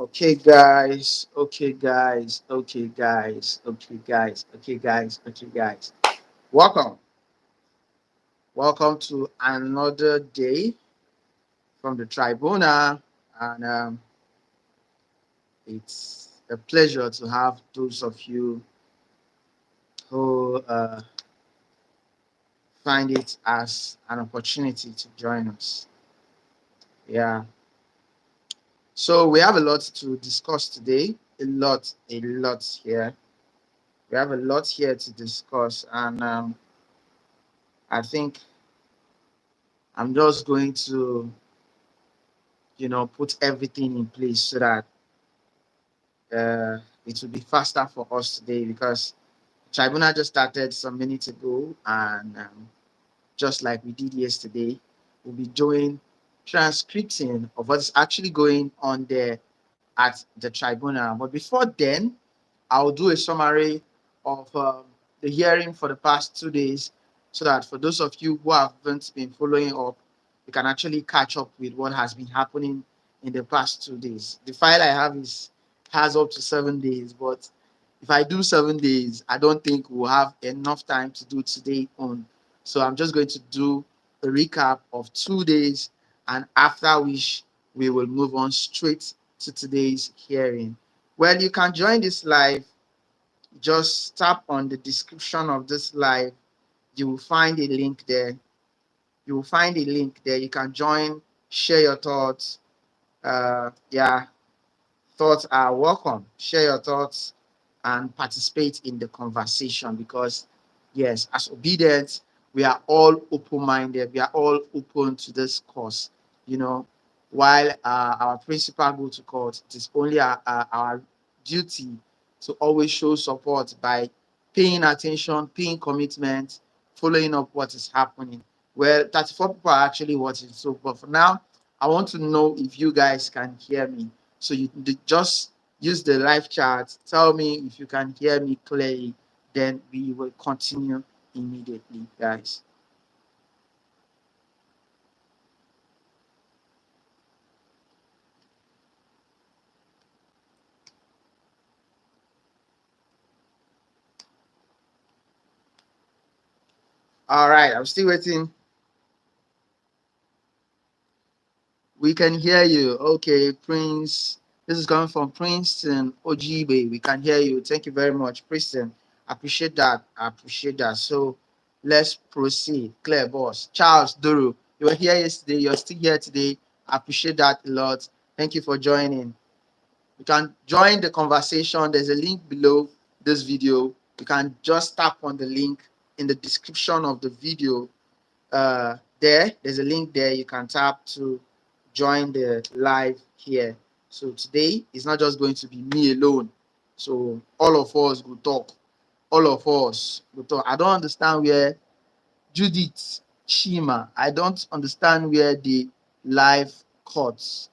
Okay, guys. Okay, guys. Okay, guys. Okay, guys. Okay, guys. Okay, guys. Welcome. Welcome to another day from the tribunal. And it's a pleasure to have those of you who find it as an opportunity to join us. Yeah. So we have a lot to discuss today. A lot here. We have a lot here to discuss. And I think I'm just going to, put everything in place so that it will be faster for us today because tribunal just started some minutes ago, and just like we did yesterday, we'll be doing transcripting of what's actually going on there at the tribunal. But before then, I'll do a summary of the hearing for the past 2 days so that for those of you who haven't been following up, you can actually catch up with what has been happening in the past 2 days. The file I have has up to 7 days, but if I do 7 days, I don't think we'll have enough time to do today on. So I'm just going to do a recap of 2 days, and after which we will move on straight to today's hearing. Well, you can join this live. Just tap on the description of this live. You will find a link there. You will find a link there. You can join, share your thoughts. Yeah, thoughts are welcome. Share your thoughts and participate in the conversation because, yes, as obedience, we are all open-minded. We are all open to this course. You know, while our principal go to court, it is only our duty to always show support by paying attention, paying commitment, following up what is happening. Well, 34 people are actually watching. So, but for now, I want to know if you guys can hear me. So you just use the live chat. Tell me if you can hear me clearly. Then we will continue immediately, guys. All right, I'm still waiting. We can hear you. Okay, Prince. This is coming from Princeton Ojibe. We can hear you. Thank you very much, Princeton. Appreciate that. I appreciate that. So let's proceed. Clear boss. Charles Duru. You were here yesterday. You're still here today. I appreciate that a lot. Thank you for joining. You can join the conversation. There's a link below this video. You can just tap on the link in the description of the video. There's a link there. You can tap to join the live here. So today is not just going to be me alone. So all of us will talk. All of us will talk. I don't understand where Judith Shima. I don't understand where the live cuts.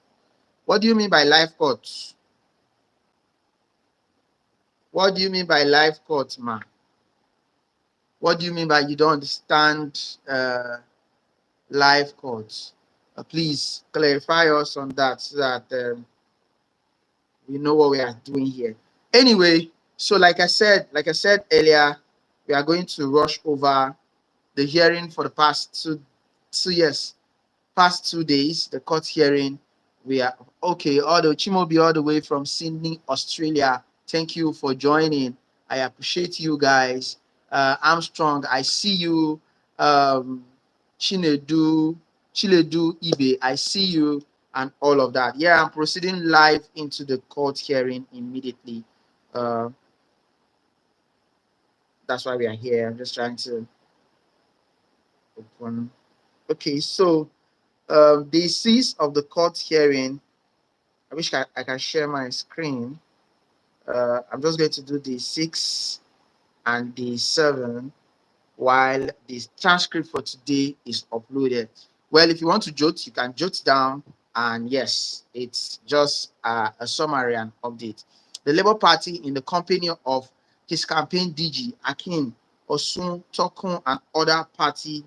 What do you mean by live cuts? What do you mean by live cuts, ma? What do you mean by you don't understand live cuts? Please clarify us on that so that we know what we are doing here. Anyway, so like I said earlier, we are going to rush over the hearing for the past past 2 days, the court hearing. We are okay. All the Chimobi all the way from Sydney, Australia. Thank you for joining. I appreciate you guys. Armstrong, I see you. Chinedu, Chiledu Ibe, I see you, and all of that. Yeah, I'm proceeding live into the court hearing immediately. Uh, that's why we are here. I'm just trying to open. Okay, so the cease of the court hearing. I wish I can share my screen. I'm just going to do the 6 and the 7 while the transcript for today is uploaded. Well, if you want to jot, you can jot down. And yes, it's just a summary and update. The Labour Party, in the company of his campaign DG, Akin, Osun, Tokun, and other party,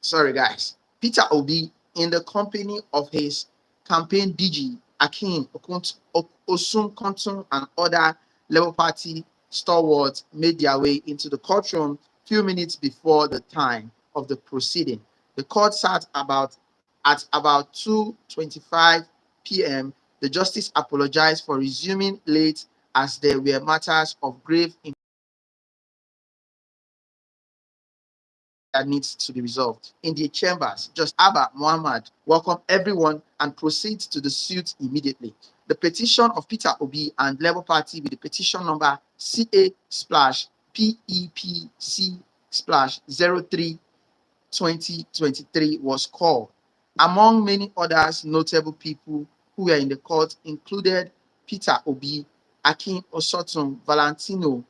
sorry guys, Peter Obi, in the company of his campaign DG, Akin Osun Kontun, and other Labour Party stalwarts made their way into the courtroom few minutes before the time of the proceeding. The court sat at about 2:25 p.m. The justice apologized for resuming late as there were matters of grave that needs to be resolved. In the chambers, Judge Abba Muhammad welcomed everyone and proceeds to the suit immediately. The petition of Peter Obi and Labour Party with the petition number CA/PEPC/03 2023 was called. Among many others notable people who were in the court included Peter Obi, Akin Osotun, Valentine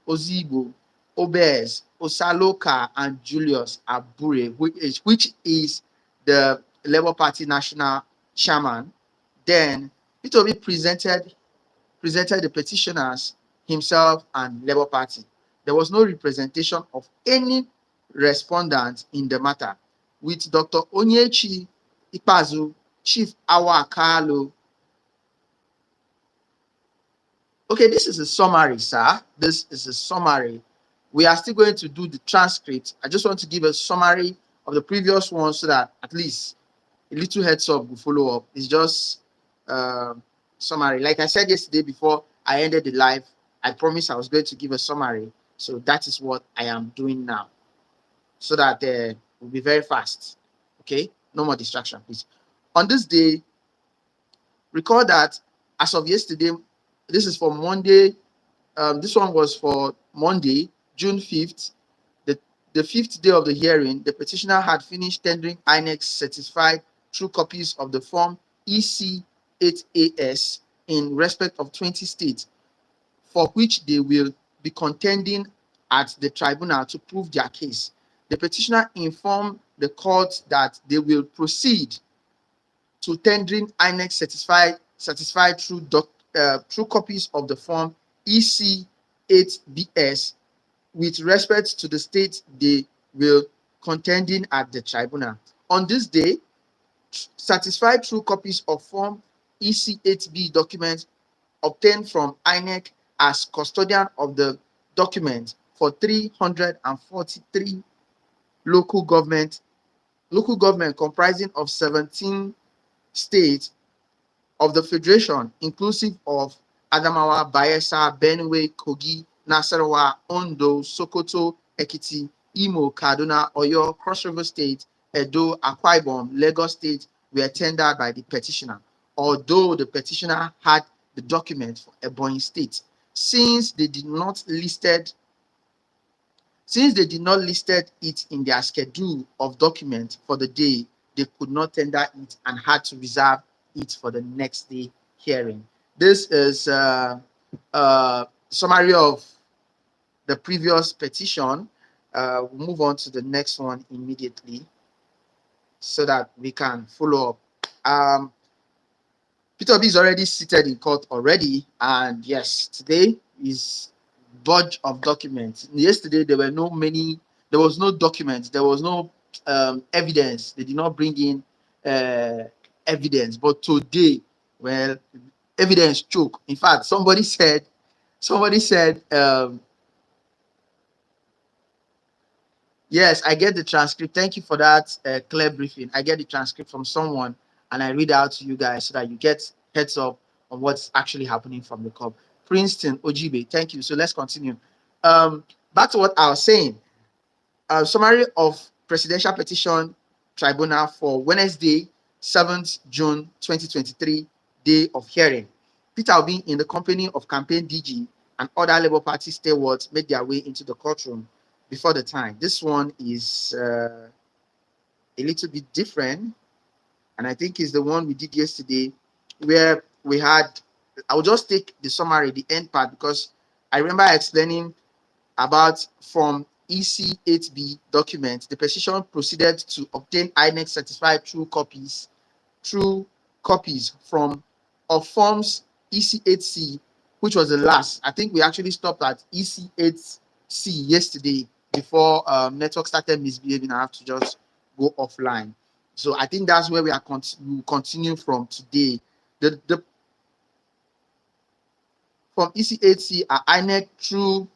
Ozigbo, Obez, Osaloka, and Julius Abure, which is the Labour Party national chairman. Then Peter Obi presented the petitioners himself and Labour Party. There was no representation of any respondent in the matter, with Dr. Onyechi Ikpazu, Chief Awakalo. Okay, this is a summary, sir. This is a summary. We are still going to do the transcript. I just want to give a summary of the previous one so that at least a little heads up will follow up. It's just summary. Like I said yesterday before I ended the live, I promised I was going to give a summary. So that is what I am doing now, so that we'll be very fast. Okay, no more distraction, please. On this day, recall that as of yesterday, this is for Monday. This one was for Monday, June 5th. The fifth day of the hearing, the petitioner had finished tendering INEC certified true copies of the form EC8AS in respect of 20 states, for which they will be contending at the tribunal to prove their case. The petitioner informed the court that they will proceed to tendering INEC certified true copies of the form EC8BS with respect to the state they will contending at the tribunal. On this day, satisfied true copies of form EC8B documents obtained from INEC as custodian of the document for 343 local government comprising of 17 states of the Federation, inclusive of Adamawa, Bayelsa, Benue, Kogi, Nasarawa, Ondo, Sokoto, Ekiti, Imo, Kaduna, Oyo, Cross River State, Edo, Akwa Ibom, Lagos State were tendered by the petitioner, although the petitioner had the document for Ebonyi State. Since they did not listed it in their schedule of documents for the day, they could not tender it and had to reserve it for the next day hearing. This is summary of the previous petition. We'll move on to the next one immediately so that we can follow up. Peter Obi is already seated in court already, and yes, today is bunch of documents. Yesterday there was no documents, there was no evidence. They did not bring in evidence, but today, well, evidence choke. In fact, somebody said yes, I get the transcript. Thank you for that clear briefing. I get the transcript from someone and I read out to you guys so that you get heads up on what's actually happening from the club. Princeton Ojibe, thank you. So let's continue. Back to what I was saying. Summary of Presidential Petition Tribunal for Wednesday, 7th June 2023, day of hearing. Peter Obi, in the company of campaign DG and other Labour Party stalwarts, made their way into the courtroom before the time. This one is a little bit different, and I think is the one we did yesterday, where we had, I'll just take the summary, the end part, because I remember explaining about from EC8B document, the petition proceeded to obtain INEC certified true copies from of forms EC8C, which was the last. I think we actually stopped at EC8C yesterday before network started misbehaving. I have to just go offline. So I think that's where we will continue from today. The from EC8C are INEC through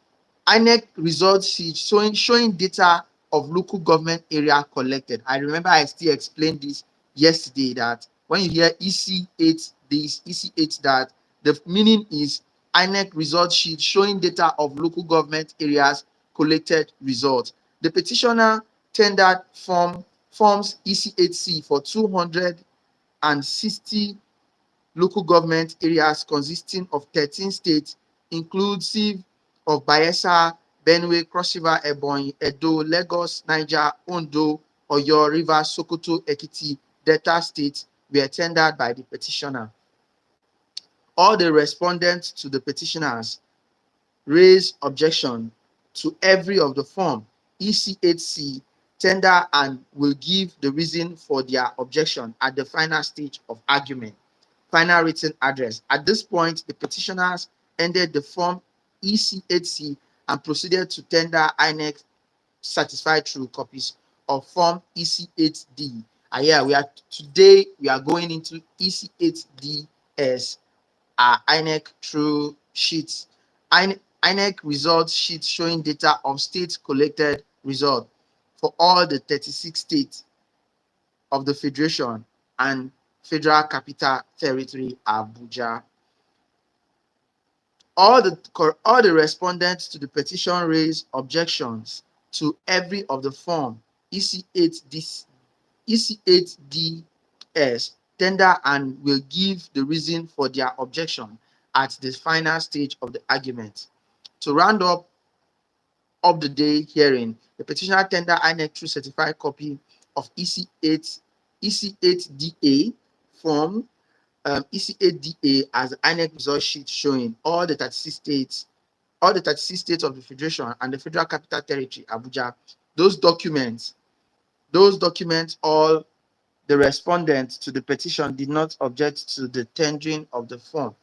INEC results sheet showing data of local government area collected. I remember I still explained this yesterday, that when you hear EC8 this, EC8 that, the meaning is INEC result sheet showing data of local government areas collected results. The petitioner tendered forms EC8C for 260 local government areas consisting of 13 states, inclusive of Bayelsa, Benue, Cross River, Ebonyi, Edo, Lagos, Niger, Ondo, Oyo, Rivers, Sokoto, Ekiti, Delta states were tendered by the petitioner. All the respondents to the petitioners raised objection to every of the form EC8C tender and will give the reason for their objection at the final stage of argument. Final written address. At this point, the petitioners ended the form EC8C and proceeded to tender INEC certified true copies of form EC8D. And yeah, we are going into EC8DS, INEC true sheets. INEC results sheet showing data of states collected result for all the 36 states of the Federation and Federal Capital Territory, Abuja. All the respondents to the petition raised objections to every of the form EC8DS tender and will give the reason for their objection at the final stage of the argument. To round up the day hearing, the petitioner tender INEC through certified copy of EC8DA form EC8DA as the INEC result sheet showing all the 36 states of the Federation and the Federal Capital Territory, Abuja. Those documents, all the respondents to the petition did not object to the tendering of the form.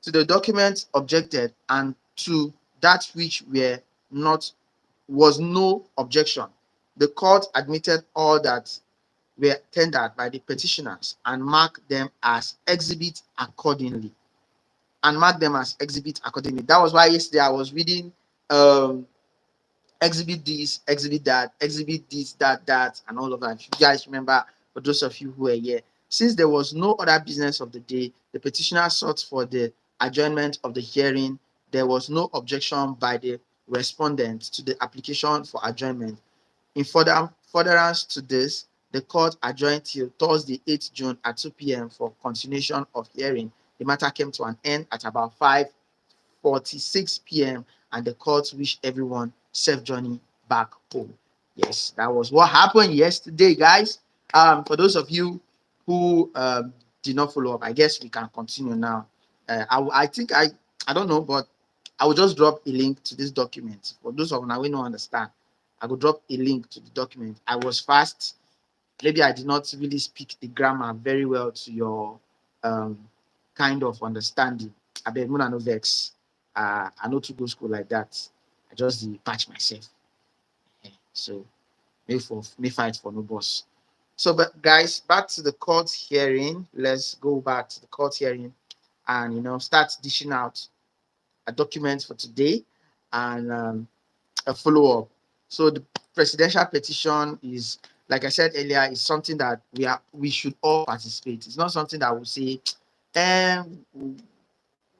To the documents objected and to that which was no objection. The court admitted all that were tendered by the petitioners and marked them as exhibit accordingly. That was why yesterday I was reading exhibit this, exhibit that, exhibit this, that, and all of that. If you guys remember, for those of you who were here, since there was no other business of the day, the petitioner sought for the adjournment of the hearing. There was no objection by the respondent to the application for adjournment. In furtherance to this, the court adjourned till Thursday, 8 June at 2 p.m. for continuation of hearing. The matter came to an end at about 5:46 p.m. and the court wished everyone safe journey back home. Yes, that was what happened yesterday, guys. For those of you who did not follow up, I guess we can continue now. I think I don't know, but I will just drop a link to this document. For those of you who don't understand, I will drop a link to the document. I was fast. Maybe I did not really speak the grammar very well to your kind of understanding. I beg no vex. I know to go school like that. I just patch myself. So may fight for no boss. So, but guys, back to the court hearing. Let's go back to the court hearing and start dishing out a document for today and a follow-up. So the presidential petition is, like I said earlier, is something that we should all participate. It's not something that we say,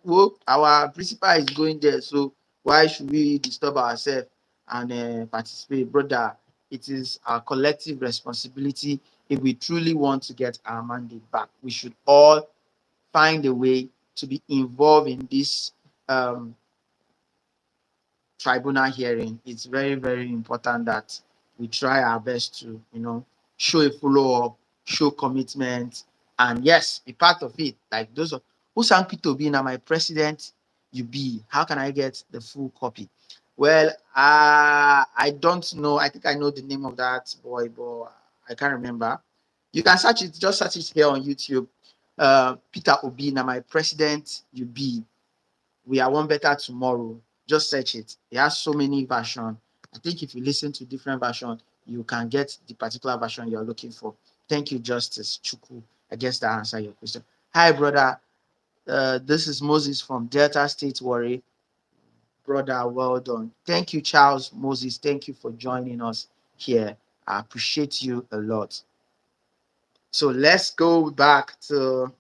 well, our principal is going there, so why should we disturb ourselves and participate, brother? It is our collective responsibility. If we truly want to get our mandate back, we should all find a way to be involved in this tribunal hearing. It's very, very important that we try our best to, show a follow-up, show commitment, and yes, be part of it. Like those of who sang to be now my president, you be. How can I get the full copy? Well, I don't know. I think I know the name of that boy, but I can't remember. You can search it, just search it here on YouTube. Peter Obi, now my president, you be. We are one better tomorrow. Just search it. It has so many versions. I think if you listen to different versions, you can get the particular version you're looking for. Thank you, Justice Chuku. I guess that answers your question. Hi, brother. This is Moses from Delta State, Warri. Brother, well done. Thank you, Charles Moses. Thank you for joining us here. I appreciate you a lot. So let's go back to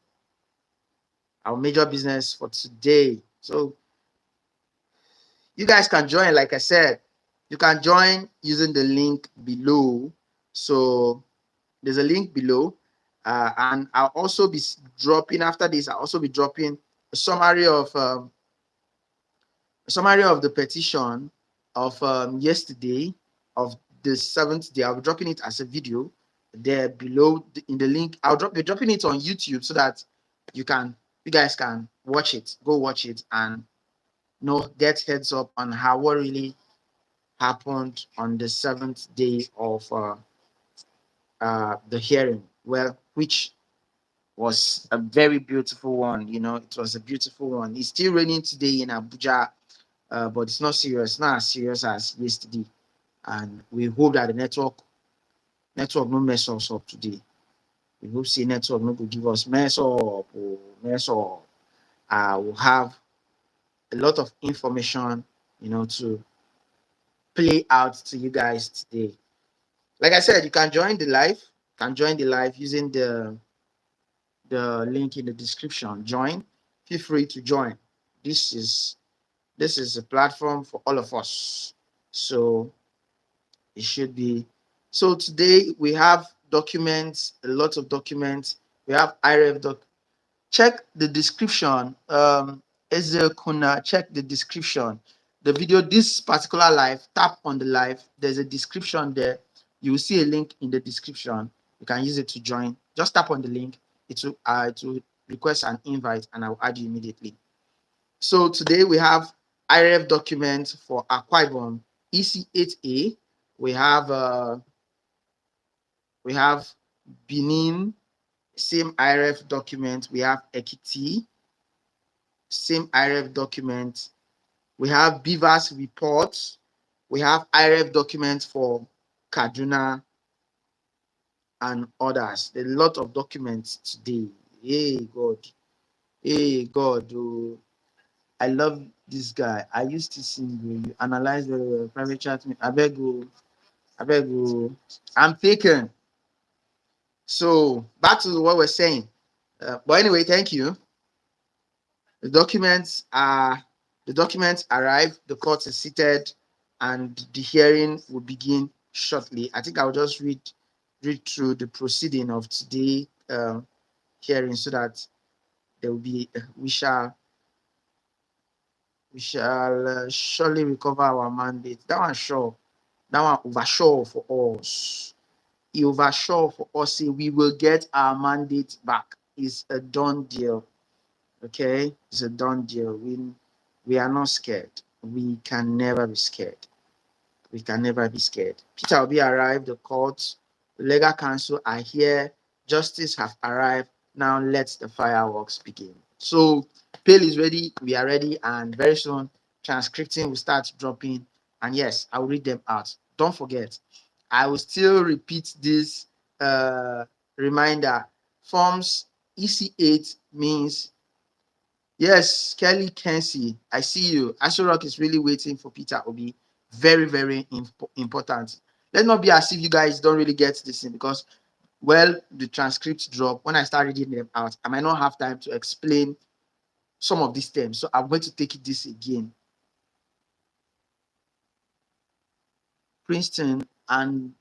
our major business for today. So you guys can join, like I said, you can join using the link below. So there's a link below. And I'll also be dropping after this. I'll also be dropping a summary of the petition of yesterday, of the 7th day. I'll be dropping it as a video there below in the link. Be dropping it on YouTube so that you guys can watch it. Go watch it and get heads up on what really happened on the 7th day of the hearing. Well, which was a very beautiful one. It was a beautiful one. It's still raining today in Abuja, but it's not serious. Not as serious as yesterday. And we hope that the network no mess us up today. We hope the network no go give us mess up or mess up. We'll have a lot of information, to play out to you guys today. Like I said, you can join the live. Using the link in the description. Join. Feel free to join. This is a platform for all of us. So it should be. So today we have documents, a lot of documents. We have IREF doc. Check the description. Ezel Kuna, check the description. The video, this particular live, tap on the live. There's a description there. You will see a link in the description. You can use it to join. Just tap on the link. It will request an invite and I'll add you immediately. So today we have IREF document for Akwa Ibom EC8A. We have Benin, same IREF document. We have Ekiti, same IREF document. We have Beavers reports. We have IREF documents for Kaduna and others. A lot of documents today. Hey God. Hey God. Oh, I love this guy. I used to sing. You analyze the private chat. I beg you. I'm taken. So back to what we're saying. But anyway, thank you. The documents arrive. The court is seated, and the hearing will begin shortly. I think I'll just read through the proceeding of today hearing so that there will be we shall surely recover our mandate. That one sure. That one oversure for us. He oversure for us. Say we will get our mandate back. It's a done deal. Okay, it's a done deal. We are not scared. We can never be scared. We can never be scared. Peter Obi arrived. The court, the legal counsel are here. Justice have arrived. Now let the fireworks begin. So Pale is ready. We are ready, and very soon transcripting will start dropping. And yes, I'll read them out. Don't forget, I will still repeat this reminder. Forms EC8 means. Yes, Kelly Kensi, I see you. Asherok is really waiting for Peter Obi. Very, very important. Let's not be as if you guys don't really get this in because, well, the transcripts drop. When I start reading them out, I might not have time to explain some of these terms. So I'm going to take this again. Princeton and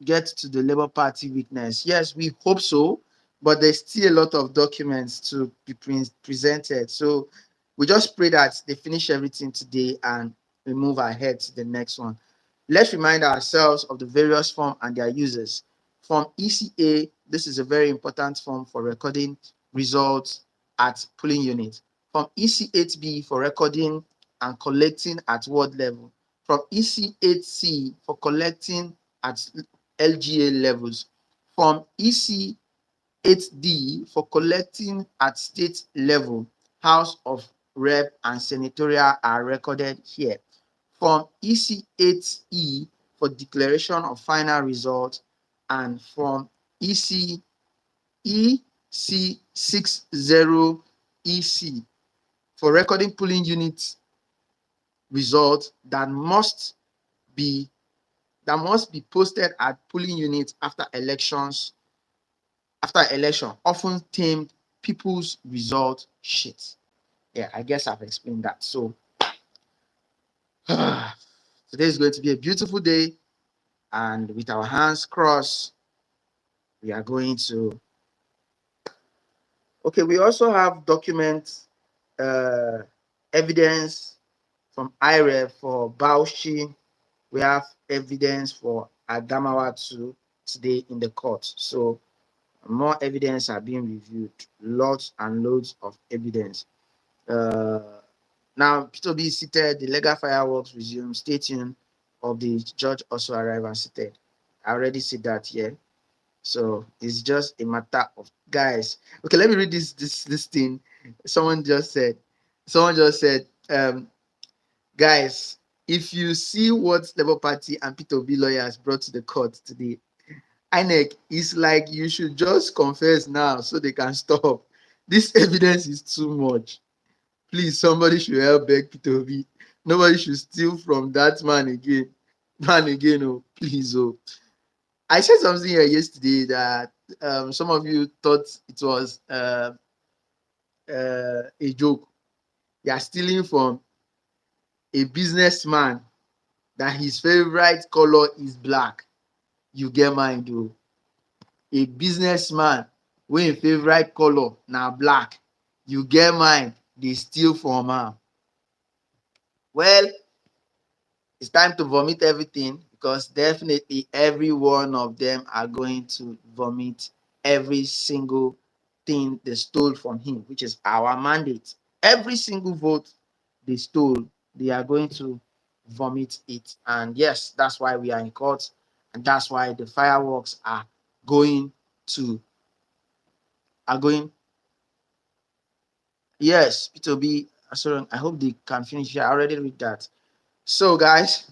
get to the Labour Party weakness. Yes, we hope so, but there's still a lot of documents to be presented. So we just pray that they finish everything today and we move ahead to the next one. Let's remind ourselves of the various forms and their users. Form ECA, this is a very important form for recording results at polling unit. Form EC8B for recording and collecting at ward level. From EC8C for collecting at LGA levels. From EC8D for collecting at state level. House of Rep and Senatorial are recorded here. From EC8E for declaration of final result, and from EC EC60EC for recording polling unit results be that must be posted at polling units after election, often termed people's result sheet. Yeah, I guess I've explained that. So today is going to be a beautiful day, and with our hands crossed, we are going to. Okay, we also have documents, evidence from IREF for Bauchi. We have evidence for Adamawa too today in the court. So more evidence are being reviewed, lots and loads of evidence. Now, P2B is seated, the legal fireworks resume. Stay tuned. Of the judge also arrived and seated. I already said that here. So it's just a matter of guys. Okay, let me read this thing. Someone just said, guys, if you see what Labour Party and P2B lawyers brought to the court today, INEC is like you should just confess now so they can stop. This evidence is too much. Please, somebody should help beg P2B. Nobody should steal from that man again. Oh, please, oh. I said something here yesterday that some of you thought it was a joke. You are stealing from a businessman that his favorite color is black. You get mind, though. A businessman wey him favorite color na black. You get mind, dey steal from am. Well, it's time to vomit everything because definitely every one of them are going to vomit every single thing they stole from him, which is our mandate. Every single vote they stole, they are going to vomit it. And yes, that's why we are in court, and that's why the fireworks going to are going. Yes, it will be. Sorry, I hope they can finish here. I already read that. So, guys,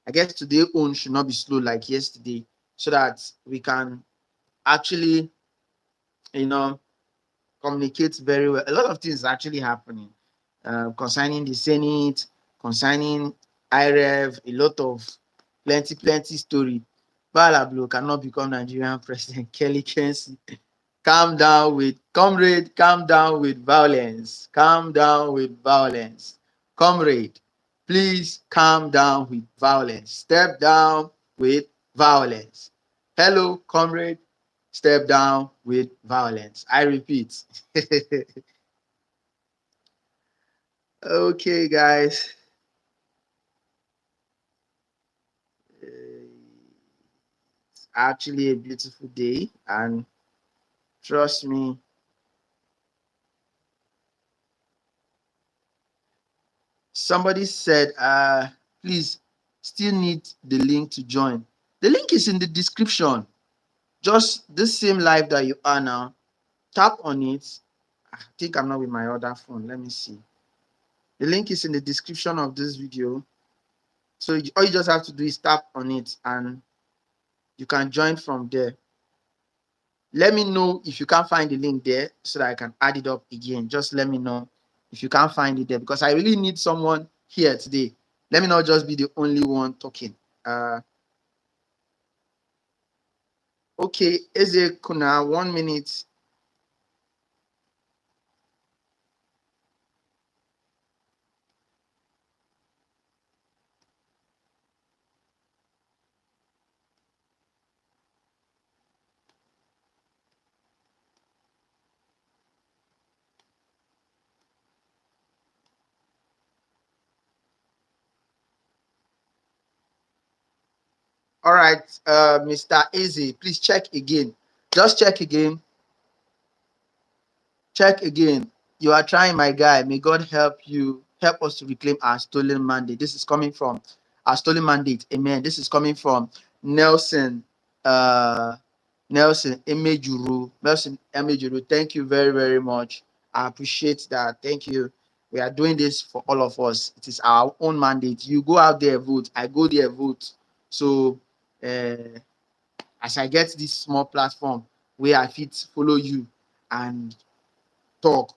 I guess today own should not be slow like yesterday, so that we can actually, you know, communicate very well. A lot of things are actually happening concerning the Senate, concerning IREV, a lot of plenty story. Bala Blue cannot become Nigerian president. Kelly Kensi, calm down with comrade, calm down with violence, calm down with violence. Comrade, please calm down with violence. Step down with violence. Hello, comrade, step down with violence. I repeat. Okay, guys. It's actually a beautiful day, and trust me, somebody said, please still need the link to join. The link is in the description. Just this same live that you are now, tap on it. I think I'm not with my other phone. Let me see. The link is in the description of this video. So all you just have to do is tap on it and you can join from there. Let me know if you can't find the link there so that I can add it up again. Just let me know if you can't find it there because I really need someone here today. Let me not just be the only one talking. Okay, Eze Kuna, 1 minute. All right, Mr. Eze, please check again. Just check again. Check again. You are trying, my guy. May God help you, help us to reclaim our stolen mandate. This is coming from our stolen mandate. Amen. This is coming from Nelson. Nelson Emejuru. Nelson Emejuru. Thank you very, very much. I appreciate that. Thank you. We are doing this for all of us. It is our own mandate. You go out there, vote. I go there, vote. So as I get this small platform where I fit follow you and talk,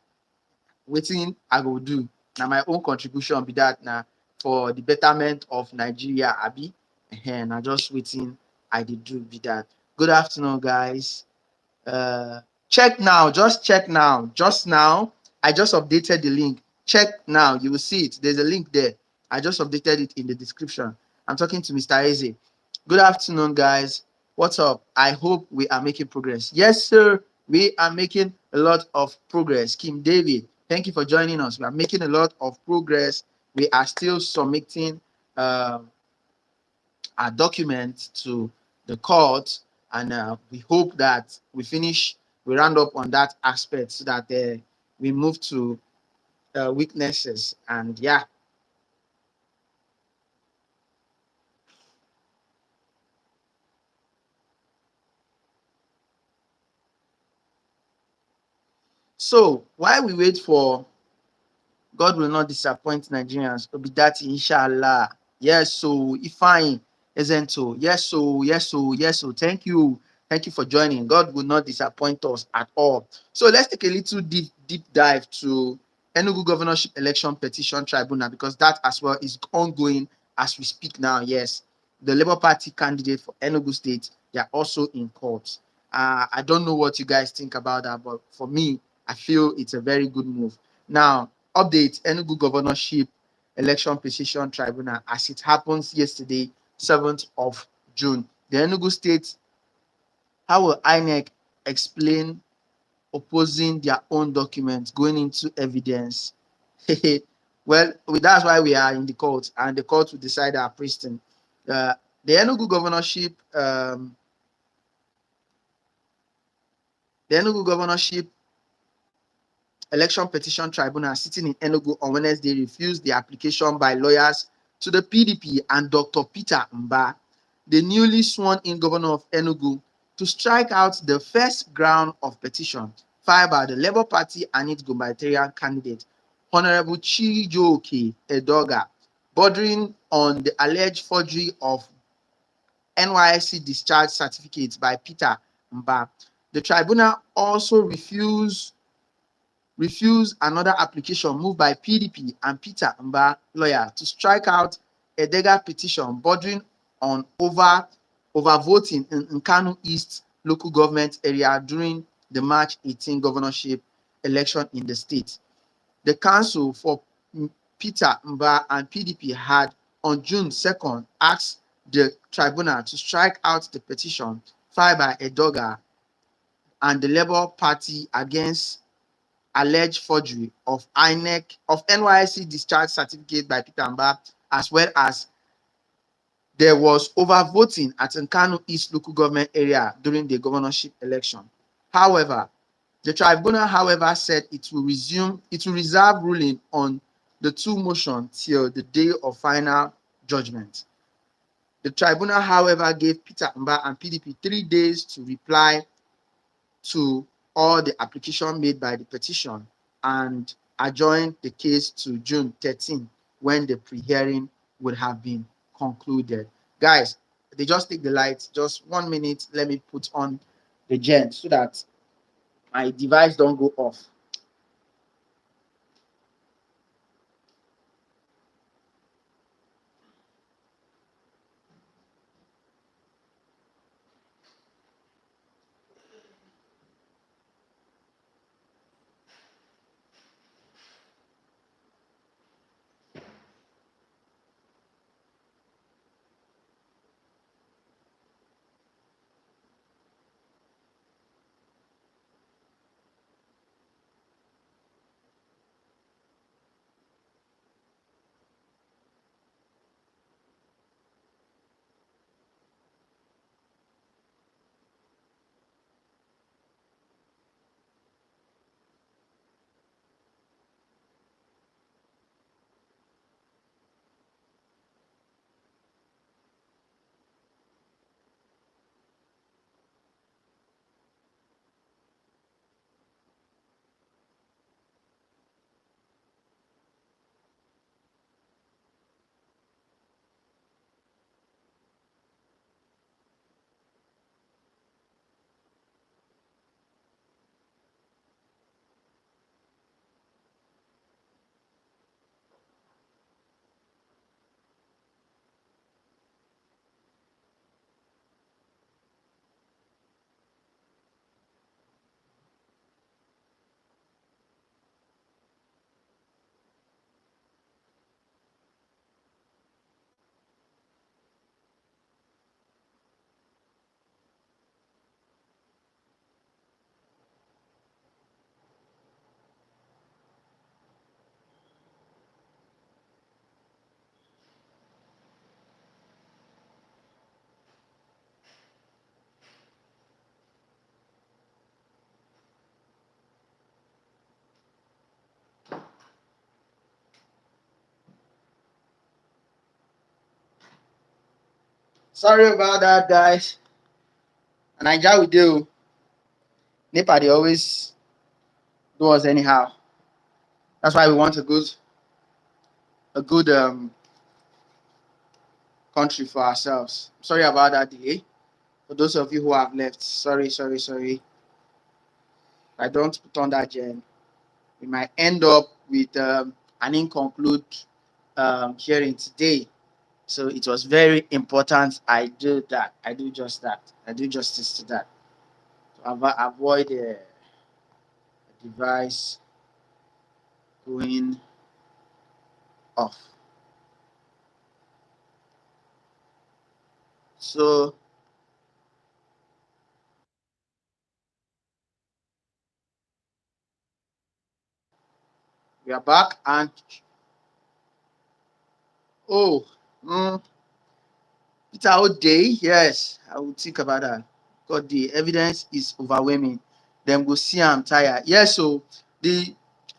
wetin I go do? Na my own contribution be that, na for the betterment of Nigeria, abi? Na just wetin I dey do be that. Good afternoon, guys. Check now, just check now. Just now, I just updated the link. Check now, you will see it. There's a link there. I just updated it in the description. I'm talking to Mr. Eze. Good afternoon, guys. What's up? I hope we are making progress. Yes, sir. We are making a lot of progress. Kim David, thank you for joining us. We are making a lot of progress. We are still submitting our document to the court, and we hope that we round up on that aspect so that we move to weaknesses. And yeah, so while we wait for God will not disappoint Nigerians. Obidati, inshallah. Yes, so Ifine, isn't so? Yes, so, yes, so, yes, so. Thank you. Thank you for joining. God will not disappoint us at all. So let's take a little deep dive to Enugu Governorship Election Petition Tribunal, because that as well is ongoing as we speak now. Yes, the Labour Party candidate for Enugu State, they are also in court. I don't know what you guys think about that, but for me, I feel it's a very good move. Now, update Enugu Governorship Election Petition Tribunal as it happens yesterday, 7th of June. The Enugu State, how will INEC explain opposing their own documents going into evidence? Well, that's why we are in the court, and the court will decide our pristine. The Enugu Governorship, the Enugu Governorship Election Petition Tribunal sitting in Enugu on Wednesday refused the application by lawyers to the PDP and Dr. Peter Mba, the newly sworn-in governor of Enugu, to strike out the first ground of petition filed by the Labour Party and its gubernatorial candidate, Honorable Chijoke Edoga, bordering on the alleged forgery of NYSC discharge certificates by Peter Mba. The tribunal also refused another application moved by PDP and Peter Mba lawyer to strike out a Edega petition bordering on overvoting in Nkanu East local government area during the March 18 governorship election in the state. The council for Peter Mba and PDP had on June 2nd asked the tribunal to strike out the petition filed by Edoga and the Labour Party against alleged forgery of NYSC discharge certificate by Peter Mba, as well as there was overvoting at Nkanu East local government area during the governorship election. However, the tribunal, said it will reserve ruling on the two motions till the day of final judgment. The tribunal, however, gave Peter Mba and PDP 3 days to reply to all the application made by the petition and adjourned the case to June 13, when the pre-hearing would have been concluded. Guys, they just take the lights. Just 1 minute. Let me put on the gen so that my device don't go off. Sorry about that, guys. Naija we do. NEPA they always do us anyhow. That's why we want a good country for ourselves. Sorry about that delay. For those of you who have left, sorry. I don't put on that gen. We might end up with an inconclude hearing today. So it was very important I do that. I do just that. I do justice to that. To avoid a device going off. So we are back and oh, mm, Peter O'Day, yes, I will think about that. God, the evidence is overwhelming. Then we'll see I'm tired. Yes, so the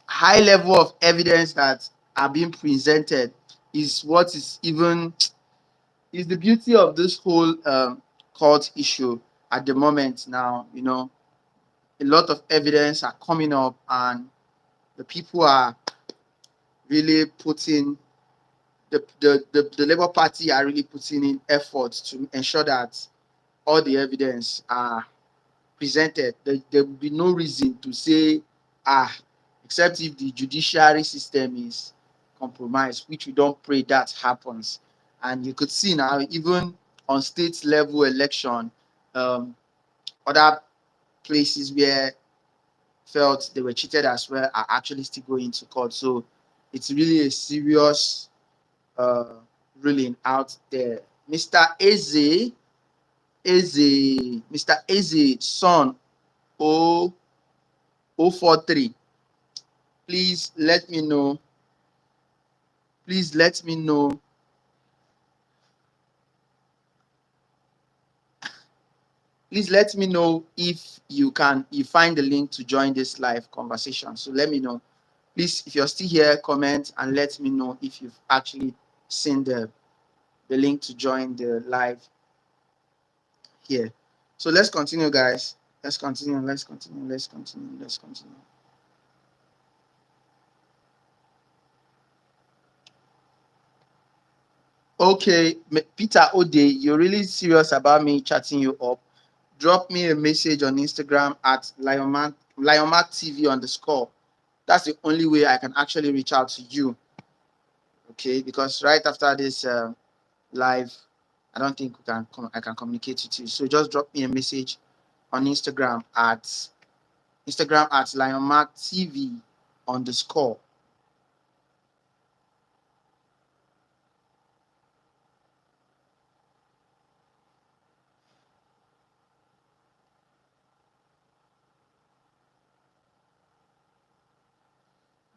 high level of evidence that are being presented is what is even is the beauty of this whole court issue at the moment now. A lot of evidence are coming up and the people are really putting the Labour Party are really putting in efforts to ensure that all the evidence are presented. There will be no reason to say, except if the judiciary system is compromised, which we don't pray that happens. And you could see now, even on state level election, um, other places where felt they were cheated as well are actually still going to court. So it's really a serious uh, ruling out there. Mr. Eze, son, 043. Please let me know. Please let me know. Please let me know if you find the link to join this live conversation. So let me know. Please, if you're still here, comment and let me know if you've actually seen the link to join the live here. So let's continue, guys. Let's continue. Okay, Peter Ode, you're really serious about me chatting you up. Drop me a message on Instagram at Lionmark TV _. That's the only way I can actually reach out to you. Okay, because right after this live, I don't think I can communicate with you. So just drop me a message on Instagram at Lionmark TV _.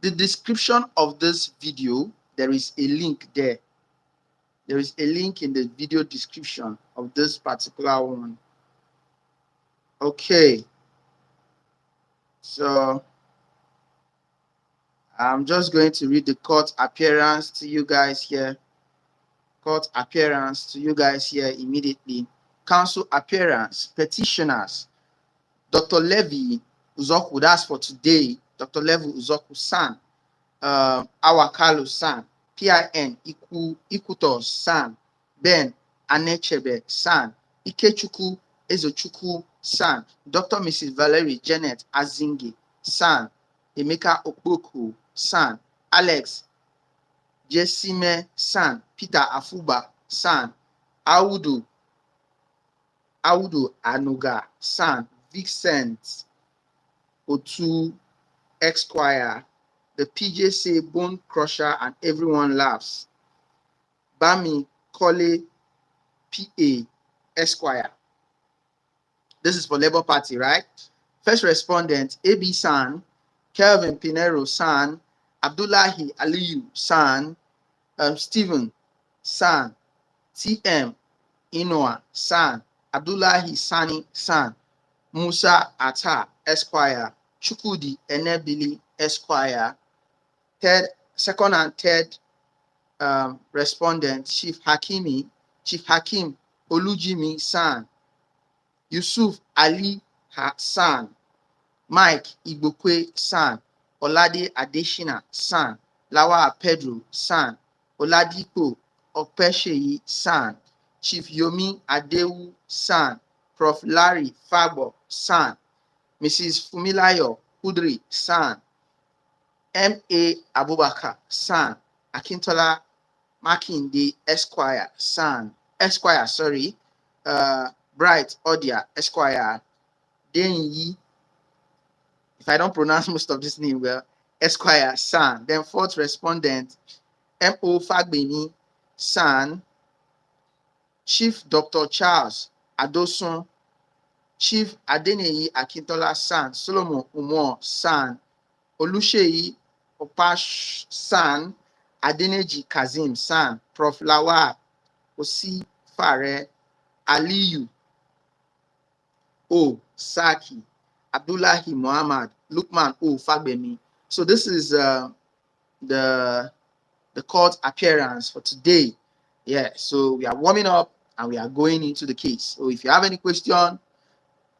The description of this video, there is a link there. There is a link in the video description of this particular one. Okay, so I'm just going to read the court appearance to you guys here. Court appearance to you guys here immediately. Counsel appearance, petitioners, Dr. Levy Uzoku, that's for today. Dr. Levy Uzoku San, Awakalu San, PIN Ikutos San, Ben Anechebe San, Ikechukwu Ezochukwu San, Dr. Mrs. Valerie Janet Azinge San, Emeka Okpoku San, Alex Jesime San, Peter Afuba San, Audu Anuga San, Vincent Otu Esquire, the PJ say Bone Crusher and everyone laughs. Bami Kole PA Esquire. This is for Labour Party, right? First respondent, AB San, Kelvin Pinero San, Abdullahi Aliyu San, Stephen San, TM Inoa San, Abdullahi Sani San, Musa Atta Esquire, Chukudi Enebili Esquire. Second and third respondent, Chief Hakim Olujimi San, Yusuf Ali San, Mike Igbokwe San, Olade Adeshina San, Lawa Pedro San, Oladipo Opesheyi San, Chief Yomi Adewu San, Prof. Larry Fagbo San, Mrs. Fumilayo Kudri San, M.A. Abubakar San, Akintola Makinde Esquire, sorry, Bright Odia Esquire, Denyi, if I don't pronounce most of this name well, Esquire San. Then fourth respondent, M.O. Fagbeni San, Chief Dr. Charles Adosun, Chief Adeneyi Akintola San, Solomon Umo San, Oluseyi Opash San, Adeneji Kazim San, Prof. Lawal Osifare, Aliyu O Saki, Abdullahi Muhammad, Lukman O Fagbemi. So this is the court appearance for today. Yeah, so we are warming up and we are going into the case. So if you have any question,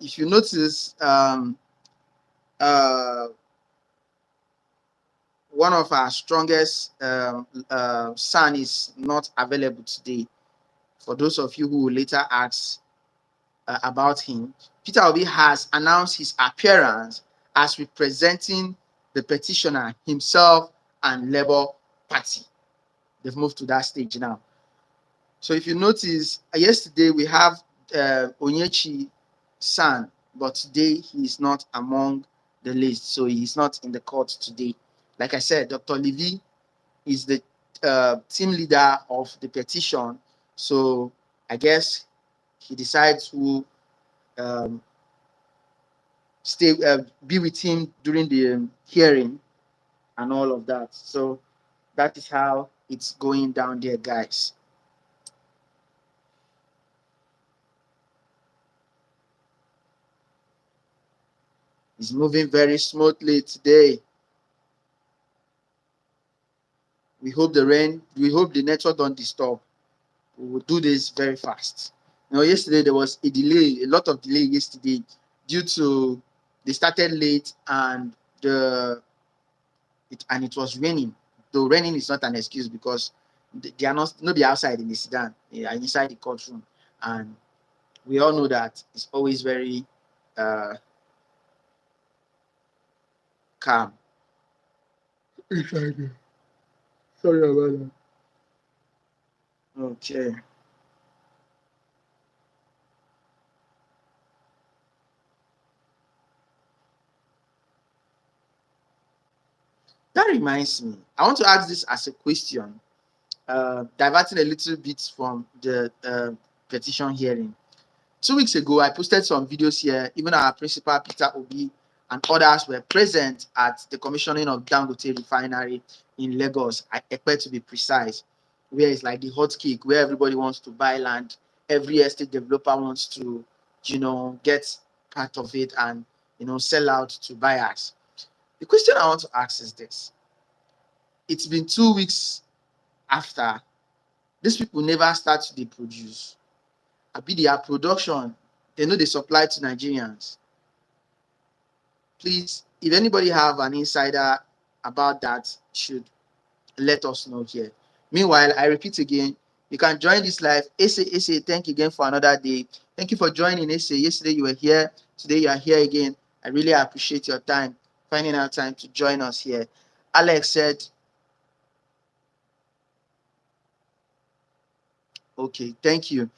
if you notice, one of our strongest son is not available today. For those of you who will later ask about him, Peter Obi has announced his appearance as representing the petitioner himself and Labour Party. They've moved to that stage now. So if you notice, yesterday we have Onyechi San, but today he is not among the list. So he is not in the court today. Like I said, Dr. Levy is the team leader of the petition. So I guess he decides who be with him during the hearing and all of that. So that is how it's going down there, guys. It's moving very smoothly today. We hope the network don't disturb. We will do this very fast. Yesterday there was a lot of delay yesterday due to they started late and it was raining. Though raining is not an excuse because they are not be outside in the sedan. They are inside the courtroom, and we all know that it's always very calm. Sorry about that. Okay. That reminds me. I want to ask this as a question, diverting a little bit from the petition hearing. 2 weeks ago, I posted some videos here. Even our principal, Peter Obi, and others were present at the commissioning of Dangote Refinery in Lagos, Epe to be precise, where it's like the hot cake, where everybody wants to buy land. Every estate developer wants to, get part of it and, sell out to buyers. The question I want to ask is this. It's been 2 weeks after. These people never start to produce. Abi their production, they know they supply to Nigerians. Please, if anybody have an insider about that, should let us know here. Meanwhile, I repeat again, you can join this live. Asa, thank you again for another day. Thank you for joining, Asa. Yesterday you were here. Today you are here again. I really appreciate your time, finding out time to join us here. Alex said, okay, thank you.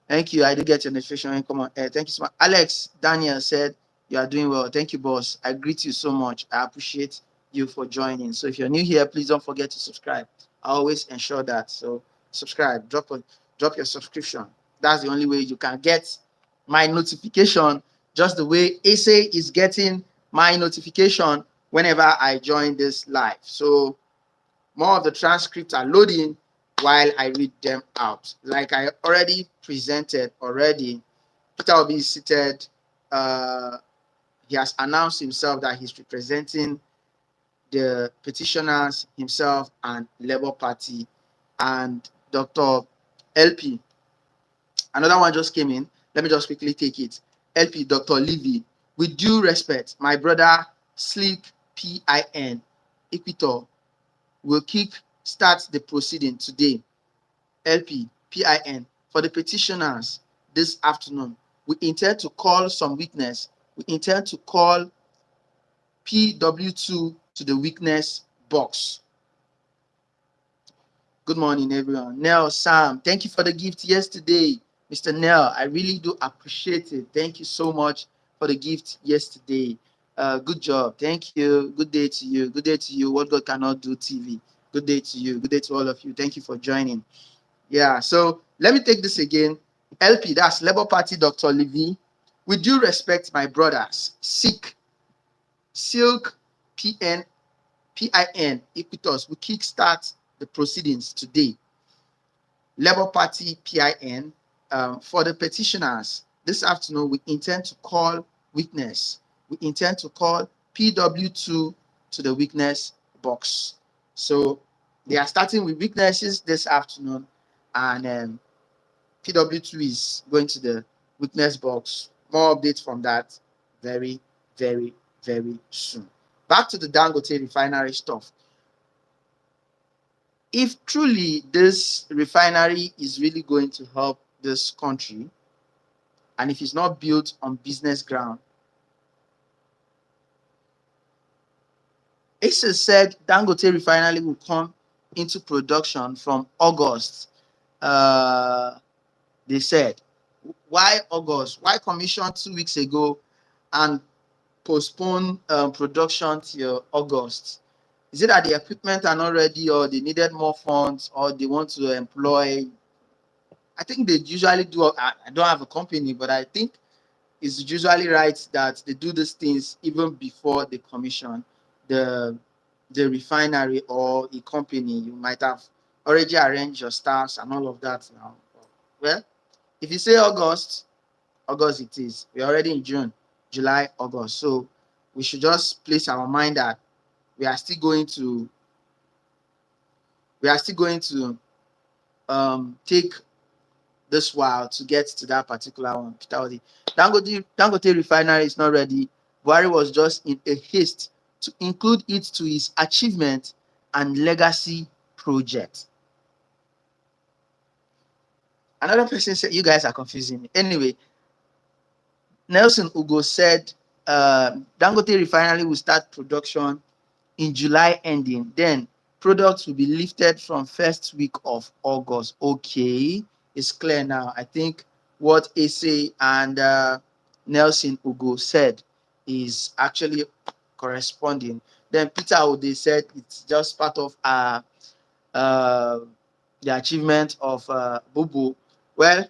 Thank you. I did get your notification. Come on. Thank you so much. Alex Daniel said, you are doing well. Thank you, boss. I greet you so much. I appreciate you for joining. So if you're new here, please don't forget to subscribe. I always ensure that. So subscribe, drop your subscription. That's the only way you can get my notification, just the way Asa is getting my notification whenever I join this live. So more of the transcripts are loading while I read them out. Like I already presented already, Peter will be seated. He has announced himself that he's representing the petitioners himself and Labour Party. And Dr. LP Another one just came in. Let me just quickly take it. LP Dr. Levy, with due respect, my brother Sleek PIN Equator will kick start the proceeding today. LP PIN, for the petitioners this afternoon, we intend to call some witness. We intend to call PW2 to the witness box. Good morning, everyone. Nell, Sam, thank you for the gift yesterday. Mr. Nell, I really do appreciate it. Thank you so much for the gift yesterday. Good job. Thank you. Good day to you. Good day to you. What God Cannot Do TV. Good day to you. Good day to all of you. Thank you for joining. Yeah, so let me take this again. LP, that's Labour Party Dr. Levy. With due respect, my brothers, Silk, PN, PIN, Equitos, we kickstart the proceedings today. Labour Party PIN, for the petitioners, this afternoon we intend to call witness. We intend to call PW2 to the witness box. So they are starting with witnesses this afternoon, and PW2 is going to the witness box. More updates from that very, very, very soon. Back to the Dangote refinery stuff. If truly this refinery is really going to help this country, and if it's not built on business ground, ACE said Dangote refinery will come into production from August. They said, why August? Why commission 2 weeks ago and postpone production till August? Is it that the equipment are not ready, or they needed more funds, or they want to employ? I think they usually do. I don't have a company, but I think it's usually right that they do these things even before they commission the refinery or a company. You might have already arranged your staffs and all of that now. Well, if you say August, August it is. We're already in June, July, August. So we should just place our mind that we are still going to take this while to get to that particular one. Peter Odi. Dangote refinery is not ready. Buhari was just in a haste to include it to his achievement and legacy project. Another person said, you guys are confusing me. Anyway, Nelson Ugo said Dangote refinery will start production in July ending. Then products will be lifted from first week of August. Okay, it's clear now. I think what Ase and Nelson Ugo said is actually corresponding. Then Peter Ode said it's just part of the achievement of Bubu. Well,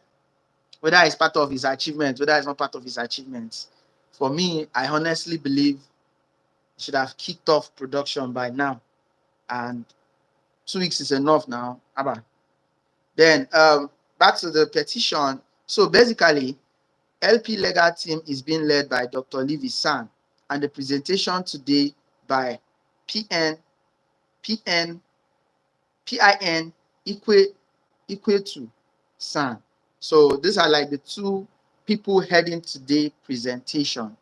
whether it's part of his achievement, whether it's not part of his achievements, for me, I honestly believe he should have kicked off production by now. And 2 weeks is enough now. Abba. Then back to the petition. So basically, LP legal team is being led by Dr. Levy San, and the presentation today by PN, PIN equal to San. So these are like the two people heading today presentation.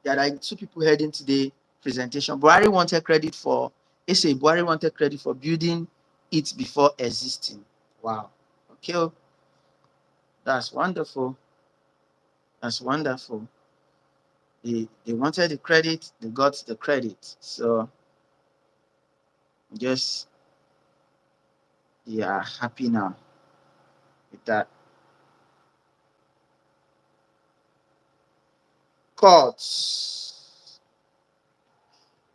There are like two people heading today presentation. Buhari wanted credit for Buhari wanted credit for building it before existing. Wow. Okay. That's wonderful. That's wonderful. They wanted the credit, they got the credit. So I guess they are happy now with that. Courts.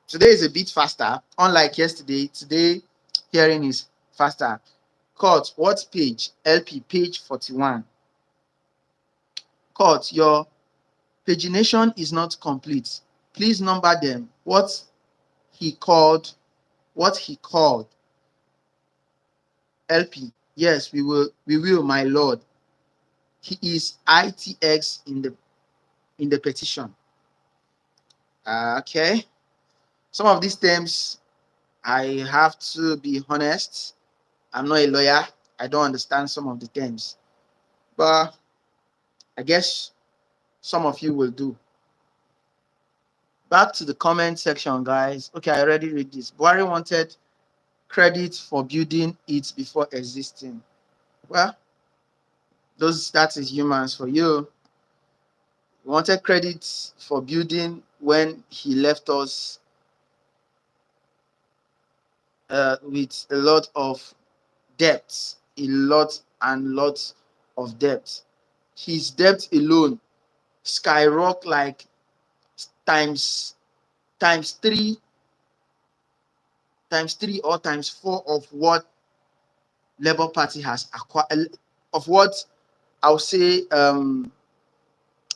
Today is a bit faster, unlike yesterday. Today, hearing is faster. Court, what page? LP, page 41. Court, your pagination is not complete. Please number them. What he called. LP, yes, we will, my lord. He is ITX in the petition. Okay. Some of these terms, I have to be honest. I'm not a lawyer. I don't understand some of the terms. But I guess some of you will do. Back to the comment section, guys. Okay, I already read this. Buhari wanted credit for building it before existing. Well, that is humans for you. He wanted credit for building when he left us with a lot of debts, a lot and lots of debt. His debt alone skyrocket like times times three or times four of what Labour Party has acquired, of what I'll say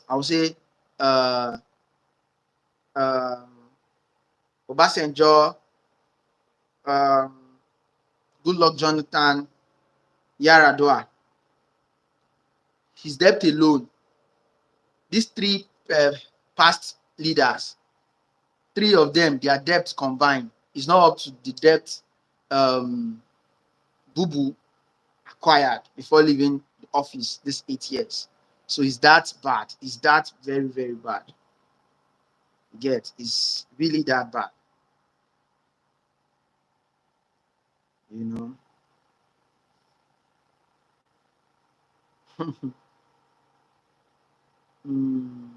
I'll say uh um Obasanjo, um Goodluck Jonathan, Yaradua. His debt alone, these three past leaders, three of them, their debts combined is not up to the debt Bubu acquired before leaving the office this 8 years. So is that bad? Is that very, very bad? Get is really that bad, you know. mm.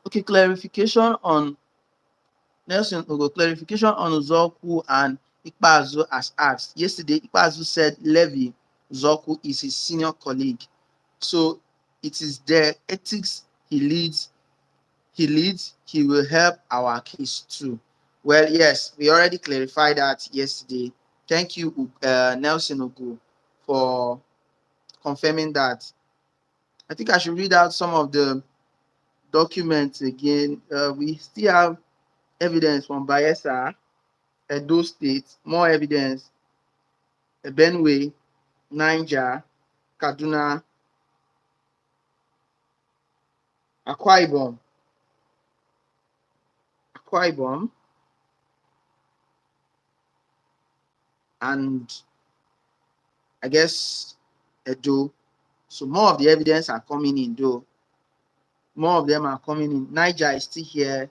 Okay, clarification on Nelson Ogo, clarification on Zoku and Ikpazu as asked. Yesterday, Ikpazu said Levy Zoku is his senior colleague. So it is the ethics he will help our case too. Well, yes, we already clarified that yesterday. Thank you, Nelson Ogo, for confirming that. I think I should read out some of the documents again. We still have evidence from Bayelsa, Edo State, more evidence, Benue, Niger, Kaduna, Akwa Ibom, Akwa Ibom, and I guess Edo. So more of the evidence are coming in though. More of them are coming in. Niger is still here.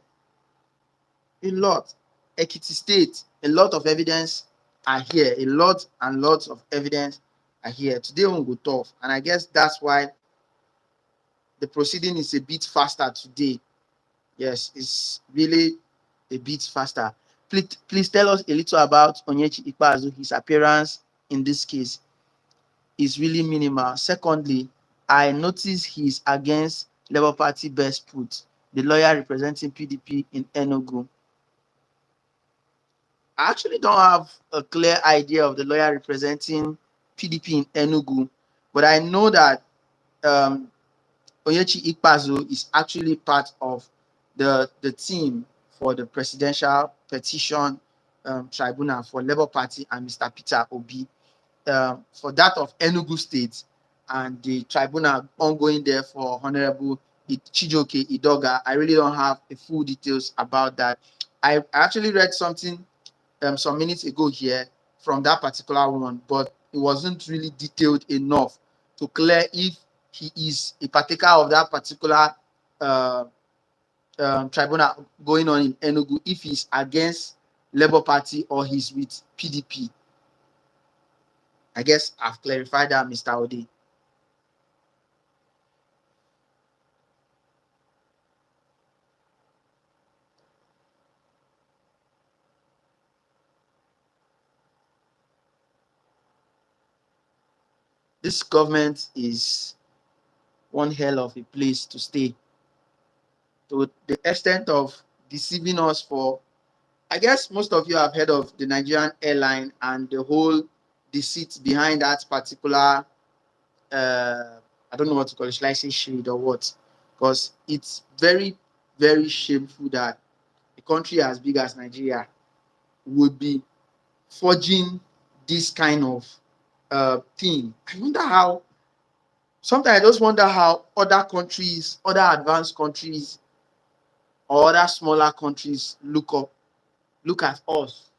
A lot. Ekiti State, a lot of evidence are here. A lot and lots of evidence are here. Today won't go tough. And I guess that's why the proceeding is a bit faster today. Yes, it's really a bit faster. Please tell us a little about Onyechi Ikpeazu. His appearance in this case is really minimal. Secondly, I noticed he's against Labour Party best put, the lawyer representing PDP in Enugu. I actually don't have a clear idea of the lawyer representing PDP in Enugu, but I know that Onyechi Ikpeazu is actually part of the team for the presidential petition tribunal for Labour Party and Mr. Peter Obi. For that of Enugu State and the tribunal ongoing there for Honorable Chijoke Idoga. I really don't have the full details about that. I actually read something some minutes ago here from that particular one, but it wasn't really detailed enough to clear if he is a partaker of that particular uh, tribunal going on in Enugu, if he's against Labour Party or he's with PDP. I guess I've clarified that, Mr. Ode. This government is one hell of a place to stay, to the extent of deceiving us for, I guess most of you have heard of the Nigerian airline and the whole deceit behind that particular, I don't know what to call it, should I say shade or what? Because it's very, very shameful that a country as big as Nigeria would be forging this kind of thing. I wonder how, sometimes I just wonder how other countries, other advanced countries, or other smaller countries look at us.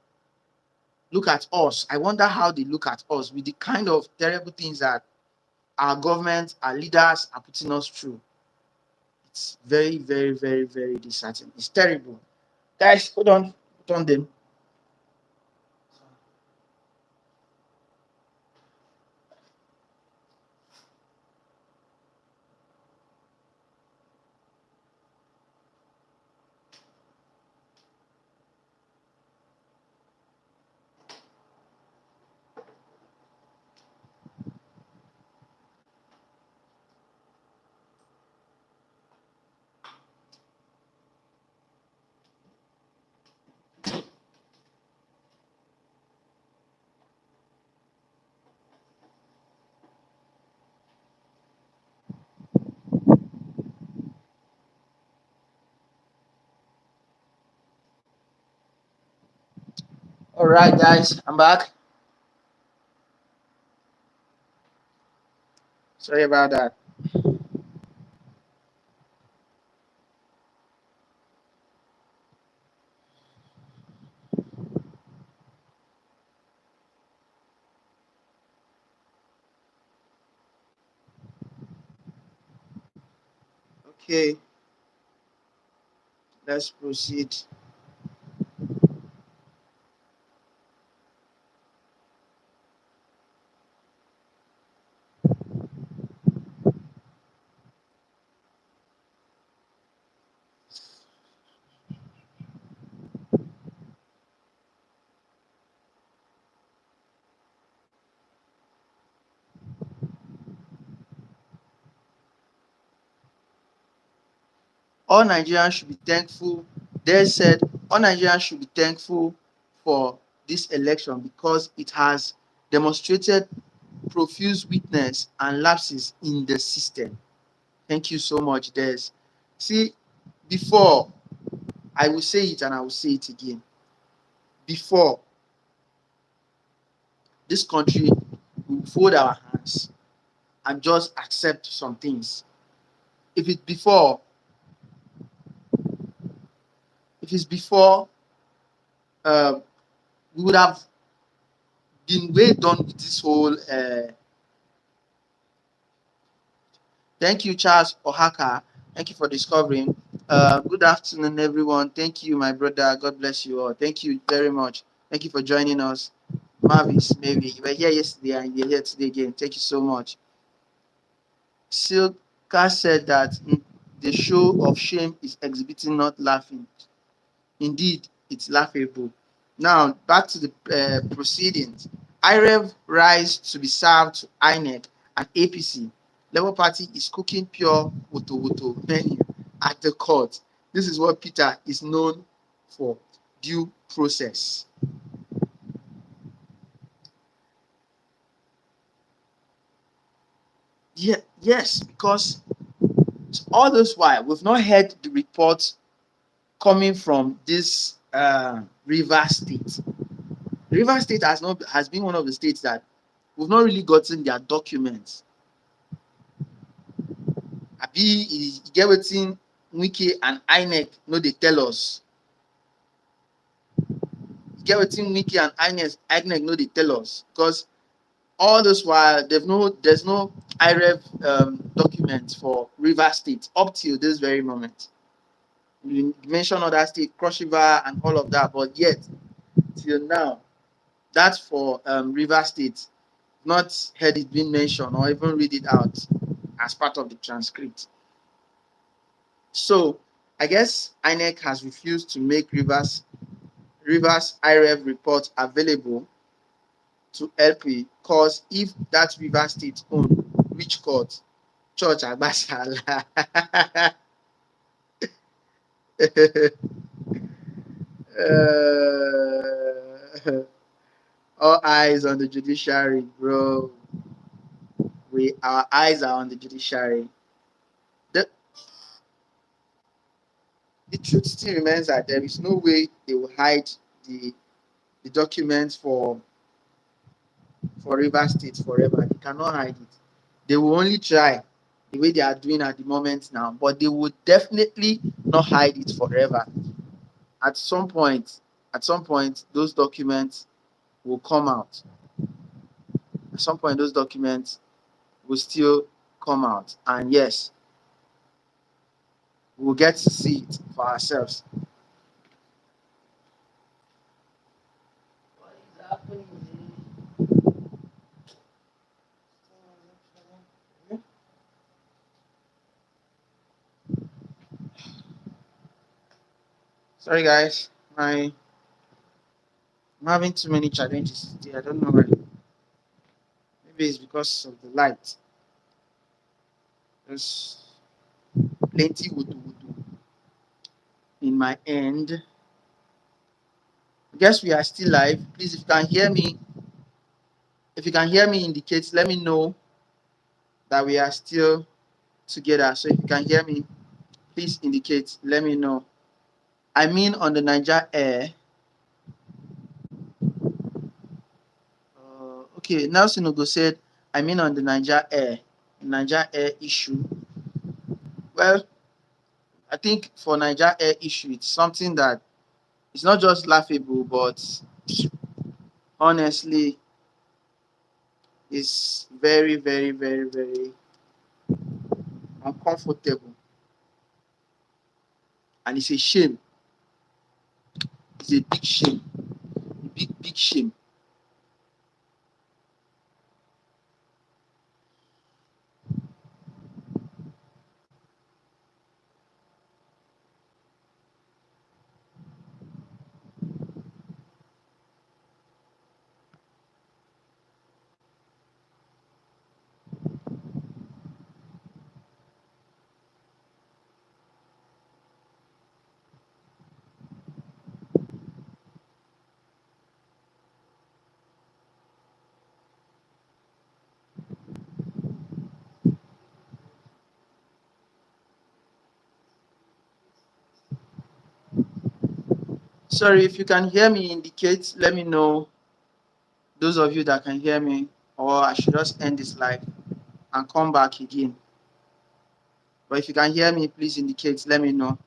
Look at us. I wonder how they look at us with the kind of terrible things that our government, our leaders are putting us through. It's very, very, very, very disheartening. It's terrible. Guys, hold on. Hold on them. All right, guys, I'm back. Sorry about that. Okay, let's proceed. All Nigerians should be thankful. They said all Nigerians should be thankful for this election because it has demonstrated profuse weakness and lapses in the system. Thank you so much, Des. See, before I will say it and I will say it again. Before this country will fold our hands and just accept some things. If it before, if it's before, uh, we would have been way done with this whole. Thank you, Charles Ohaka. Thank you for discovering. Good afternoon, everyone. Thank you, my brother. God bless you all. Thank you very much. Thank you for joining us. Marvis, maybe you were here yesterday and you're here today again. Thank you so much. Silka said that the show of shame is exhibiting, not laughing. Indeed, it's laughable. Now, back to the proceedings. IREV rise to be served to INEC and APC. Labour Party is cooking pure woto woto menu at the court. This is what Peter is known for: due process. Yeah, yes, because all this while we've not heard the reports coming from this River State. River State has been one of the states that we've not really gotten their documents. Abi e get wetin Wike and INEC no dey tell us. E get wetin Wike and INEC no dey tell us, because all this while there's no IREV document for River State up till this very moment. You mention other state, Cross River and all of that, but yet till now, that for River State, not heard it being mentioned or even read it out as part of the transcript. So I guess INEC has refused to make Rivers IREV report available to LP, because if that River State own which court, Church Agbasala. All eyes on the judiciary, bro. Our eyes are on the judiciary. The, the truth still remains that there is no way they will hide the the documents for River State forever. They cannot hide it. They will only try the way they are doing at the moment now, but they would definitely not hide it forever. At some point, At some point, those documents will come out. At some point, those documents will still come out. And yes, we'll get to see it for ourselves. What is happening? Sorry, guys. I'm having too many challenges today. I don't know why. Maybe it's because of the light. There's plenty wudu in my end. I guess we are still live. Please, if you can hear me, indicate. Let me know that we are still together. So if you can hear me, please indicate. Let me know. I mean, on the Niger Air. Okay, Nelson Ogo said, I mean, on the Niger Air issue. Well, I think for Niger Air issue, it's something that it's not just laughable, but honestly, it's very, very, very, very uncomfortable. And it's a shame. It's a big shame. A big, big shame. Sorry, if you can hear me, indicate. Let me know. Those of you that can hear me, or I should just end this live and come back again. But if you can hear me, please indicate. Let me know.